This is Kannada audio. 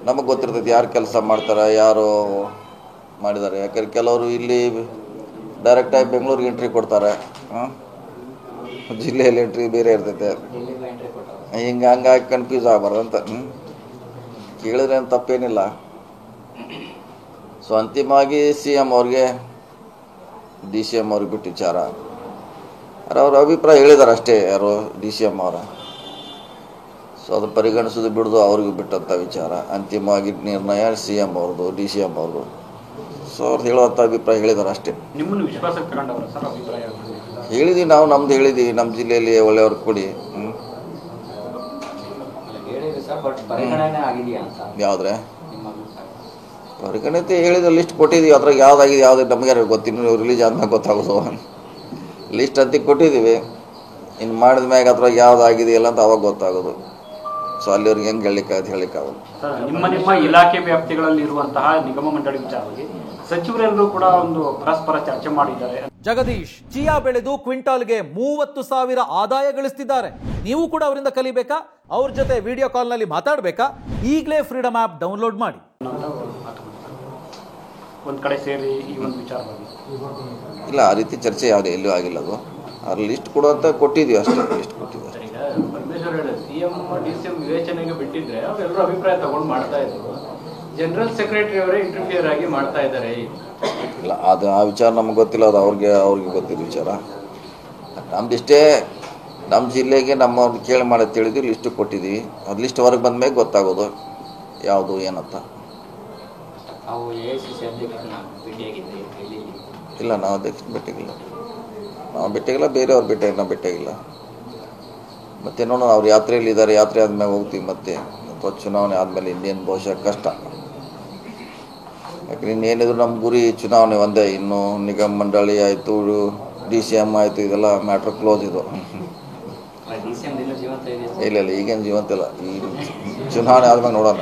ನಮಗೆ ಗೊತ್ತಿರ್ತೈತಿ ಯಾರು ಕೆಲಸ ಮಾಡ್ತಾರೆ, ಯಾರು ಮಾಡಿದ್ದಾರೆ. ಯಾಕಂದ್ರೆ ಕೆಲವರು ಇಲ್ಲಿ ಡೈರೆಕ್ಟಾಗಿ ಬೆಂಗಳೂರಿಗೆ ಎಂಟ್ರಿ ಕೊಡ್ತಾರೆ, ಜಿಲ್ಲೆಯಲ್ಲಿ ಎಂಟ್ರಿ ಬೇರೆ ಇರ್ತೈತೆ. ಹಂಗಾಗಿ ಕನ್ಫ್ಯೂಸ್ ಆಗಬಾರ್ದು ಅಂತ ಕೇಳಿದ್ರೆ ಏನು ತಪ್ಪೇನಿಲ್ಲ. ಸೊ ಅಂತಿಮವಾಗಿ CM ಅವ್ರಿಗೆ, DCM ಅವ್ರಿಗೆ ಬಿಟ್ಟು ವಿಚಾರ, ಅವ್ರ ಅಭಿಪ್ರಾಯ ಹೇಳಿದ್ದಾರೆ ಅಷ್ಟೇ. ಯಾರು DCM ಅವರ. ಸೊ ಅದು ಪರಿಗಣಿಸೋದು ಬಿಡೋದು ಅವ್ರಿಗೆ ಬಿಟ್ಟಂಥ ವಿಚಾರ. ಅಂತಿಮವಾಗಿ ನಿರ್ಣಯ CM ಅವ್ರದ್ದು, DCM ಅವ್ರದ್ದು. ಸೊ ಅವ್ರು ಹೇಳುವಂಥ ಅಭಿಪ್ರಾಯ ಹೇಳಿದ್ದಾರೆ ಅಷ್ಟೇ. ನಿಮ್ಮನ್ನು ವಿಶ್ವಾಸಕ್ಕೆ ತಗೊಂಡವರ ಸರ್ ಅಭಿಪ್ರಾಯ ಹೇಳಿದ್ದೀವಿ ನಾವು, ನಮ್ದು ಹೇಳಿದ್ದೀವಿ. ನಮ್ಮ ಜಿಲ್ಲೆಯಲ್ಲಿ ಒಳ್ಳೆಯವ್ರು ಕೊಡಿ. ಯಾವುದ್ರೆ ಪರಿಗಣತೆ ಹೇಳಿದ ಲಿಸ್ಟ್ ಕೊಟ್ಟಿದ್ದೀವಿ. ಅದ್ರಾಗ ಯಾವುದಾಗಿದೆ ಯಾವುದೇ ನಮಗೆ ಗೊತ್ತಿನ್ನು ರಿಲೀಸ್ ಆದ್ಮೇಲೆ ಗೊತ್ತಾಗೋದು. ಲಿಸ್ಟ್ ಅಂತ ಕೊಟ್ಟಿದ್ದೀವಿ. ಇನ್ನು ಮಾಡಿದ ಮ್ಯಾಗ ಅದ್ರಾಗ ಯಾವುದಾಗಿದೆಯಲ್ಲ ಅಂತ ಅವಾಗ ಗೊತ್ತಾಗೋದು. ಸೊ ಅಲ್ಲಿವ್ರಿಗೆ ಹೆಂಗೆ ಹೇಳಿಕ್ಕಾಗೋದು. ನಿಮ್ಮ ಇಲಾಖೆ ವ್ಯಾಪ್ತಿಗಳಲ್ಲಿ ಇರುವಂತಹ ನಿಗಮ ಮಂಡಳಿ ವಿಚಾರವಾಗಿ ಸಚಿವರೆಲ್ಲರೂ ಕೂಡ ಒಂದು ಪರಸ್ಪರ ಚರ್ಚೆ ಮಾಡಿದ್ದಾರೆ. ಜಗದೀಶ್ ಚಿಯಾ ಬೆಳೆದು ಕ್ವಿಂಟಾಲ್ಗೆ 30,000 ಆದಾಯ ಗಳಿಸ್ತಿದ್ದಾರೆ. ನೀವು ಕೂಡ ಅವರಿಂದ ಕಲಿಬೇಕಾ? ಅವ್ರ ಜೊತೆ ವಿಡಿಯೋ ಕಾಲ್ನಲ್ಲಿ ಮಾತಾಡಬೇಕಾ? ಈಗಲೇ ಫ್ರೀಡಮ್ ಆ್ಯಪ್ ಡೌನ್ಲೋಡ್ ಮಾಡಿ. ಒಂದು ಕಡೆ ಸೇರಿ ಈ ಒಂದು ವಿಚಾರವಾಗಿ ಇಲ್ಲ, ಆ ರೀತಿ ಚರ್ಚೆ ಯಾವುದೇ ಎಲ್ಲೂ ಆಗಿಲ್ಲ. ಅದು ಅವ್ರ ಲಿಸ್ಟ್ ಕೊಡುವಂತ ಕೊಟ್ಟಿದ್ದೀವಿ ಅಷ್ಟೇ. ಲಿಸ್ಟ್ ಕೊಟ್ಟಿದ್ದೀವಿ. ಪರಮೇಶ್ವರ್ ಹೇಳಿ CM DCM ವಿವೇಚನೆಗೆ ಬಿಟ್ಟಿದ್ರೆ ಅವರೆಲ್ಲರೂ ಅಭಿಪ್ರಾಯ ತಗೊಂಡು ಮಾಡ್ತಾ ಇದ್ರು. ಜನರಲ್ ಸೆಕ್ರೆಟರಿ ಅವರೇ ಇಂಟರ್ಫಿಯರ್ ಆಗಿ ಮಾಡ್ತಾ ಇದ್ದಾರೆ. ಇಲ್ಲ, ಅದು ಆ ವಿಚಾರ ನಮ್ಗೆ ಗೊತ್ತಿಲ್ಲ. ಅದು ಅವ್ರಿಗೆ ಗೊತ್ತಿದ್ದ ವಿಚಾರ. ನಮ್ದಿಷ್ಟೇ ನಮ್ಮ ಜಿಲ್ಲೆಗೆ ನಮ್ಮವ್ರನ್ನ ಕೇಳಿ ಮಾಡಿ ತಿಳಿದ್ವಿ, ಲಿಸ್ಟು ಕೊಟ್ಟಿದ್ದೀವಿ. ಅದು ಲಿಸ್ಟ್ ಹೊರಗೆ ಬಂದ ಮೇಲೆ ಗೊತ್ತಾಗೋದು ಯಾವುದು ಏನಂತ. ಇಲ್ಲ, ನಾವು ಅಧ್ಯಕ್ಷ ಭೇಟಿಗಿಲ್ಲ. ನಾವು ಭೇಟಿಗಿಲ್ಲ, ಬೇರೆಯವ್ರು ಭೇಟಿಯಾಗಿ ನಾವು ಭೇಟಿಯಾಗಿಲ್ಲ. ಮತ್ತೆ ನೋಡೋಣ, ಅವ್ರು ಯಾತ್ರೆಯಲ್ಲಿ ಇದ್ದಾರೆ. ಯಾತ್ರೆ ಆದಮೇಲೆ ಹೋಗ್ತೀವಿ ಮತ್ತೆ. ಅಥವಾ ಚುನಾವಣೆ ಆದಮೇಲೆ ಇನ್ನೇನು ಬಹುಶಃ ಕಷ್ಟ. ಯಾಕಂದ್ರೆ ಇನ್ನೇನಿದ್ರು ನಮ್ಮ ಗುರಿ ಚುನಾವಣೆ ಒಂದೇ. ಇನ್ನು ನಿಗಮ ಮಂಡಳಿ ಆಯಿತು, DCM ಆಯಿತು, ಇದೆಲ್ಲ ಮ್ಯಾಟ್ರ್ ಕ್ಲೋಸ್. ಇದು ಇಲ್ಲ ಈಗೇನು ಜೀವಂತ ಇಲ್ಲ. ಈ ಚುನಾವಣೆ ಆದ್ಮೇಲೆ ನೋಡೋಣ.